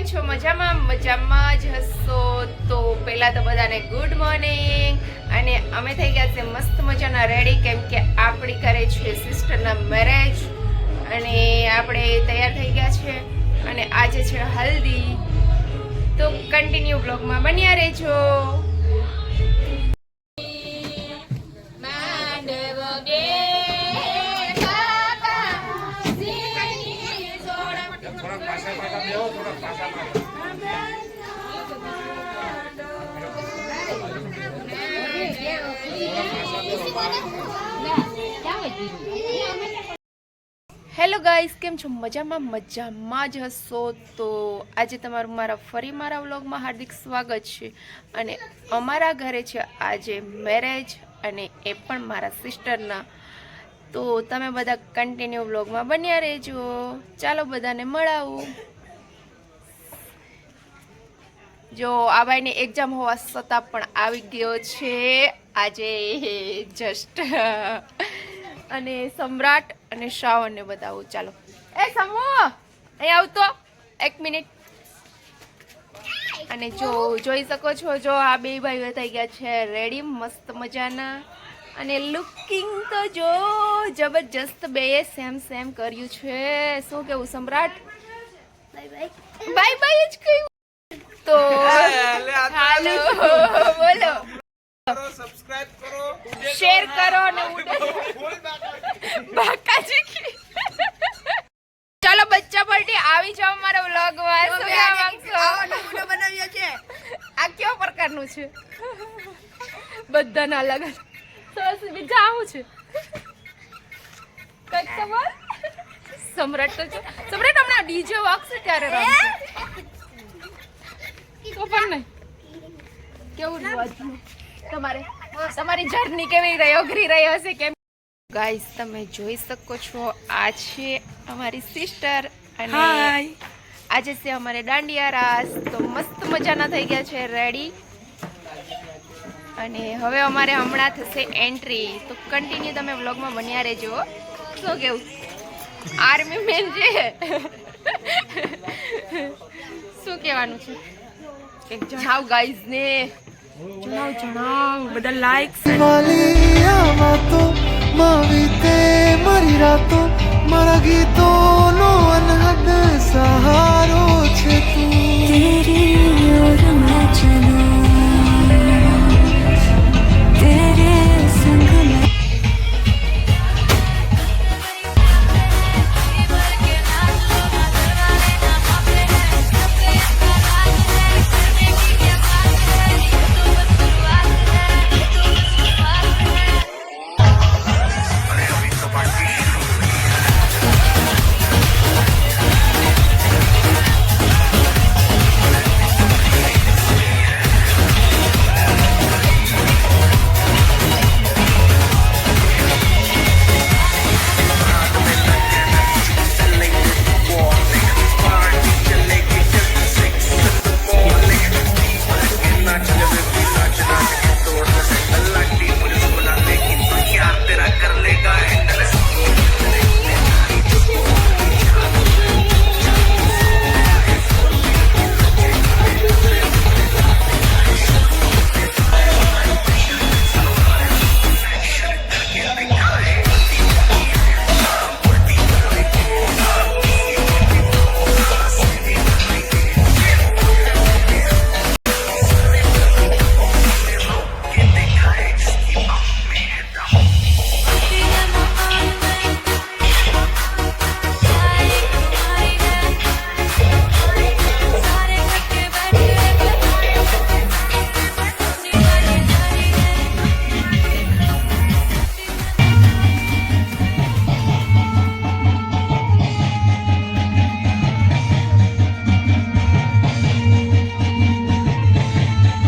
છો? મજામાં જ હશો. તો પહેલા તો બધાને ગુડ મોર્નિંગ. અને અમે થઈ ગયા છે મસ્ત મજાના રેડી, કેમ કે આપણી ઘરે છે સિસ્ટરના મેરેજ અને આપણે તૈયાર થઈ ગયા છે અને આજે છે હલ્દી. તો કન્ટિન્યુ બ્લોગમાં બન્યા રહેજો. હેલો ગાઈસ, કેમ છો? મજામાં જ હશો. તો આજે તમારું મારા વ્લોગમાં હાર્દિક સ્વાગત છે. અને અમારા ઘરે છે આજે મેરેજ અને એ પણ મારા સિસ્ટરના. તો તમે બધા કન્ટિન્યુ વ્લોગમાં બન્યા રહેજો. ચાલો બધાને મળાવું. જો આ ભાઈની એક્ઝામ હોવા છતાં પણ આવી ગયો છે આજે જસ્ટ. અને સમ્રાટ અને શ્રાવણને બતાવું. ચાલો એ સમૂહ અહીં આવતો 1 મિનિટ. અને જો જોઈ શકો છો, જો આ બે ભાઈઓ થઈ ગયા છે રેડી મસ્ત મજાના. અને લુકિંગ તો જો જબરજસ્ત, બેએ સેમ કર્યું છે. શું કેવું સમ્રાટ? બાય બાય જ કહ્યું. તો હાલો બોલો, સબસ્ક્રાઇબ કરો, શેર કરો ને બાકાજી. ચાલો બચ્ચા પાર્ટી આવી જાવ મારા વ્લોગમાં. શું કહેવા માંગશો? બનાવ્યો છે આ કેવા પ્રકારનું છે? બધાના અલગ સરસ. બીજા આવું છે કઈક તો બોલ. સમ્રાટ તો છે. સમ્રાટ હમણાં ડીજે વાગશે ત્યારે રમશે. તો પણ નહીં કેવું રહ્યું તમારી જર્ની કેવી રહી, અઘરી રહી હશે કેમ? ગાઈસ તમે જોઈ શકો છો, આ છે અમારી સિસ્ટર અને આજે છે અમારે દાંડિયા રાસ. તો મસ્ત મજાના થઈ ગયા છે રેડી. અને હવે અમારે હમણાં થશે એન્ટ્રી. તો કન્ટિન્યુ તમે વ્લોગમાં બન્યા રહેજો. શું કેવું? આર્મી મેન છે. શું કહેવાનું છે? એક જણાવ ગાઈઝ ને. જણાવ બધા લાઈક્સ. તો માવીતે મારી રાતો, મારા ગીતોનો અનહદ સહારો છે તું.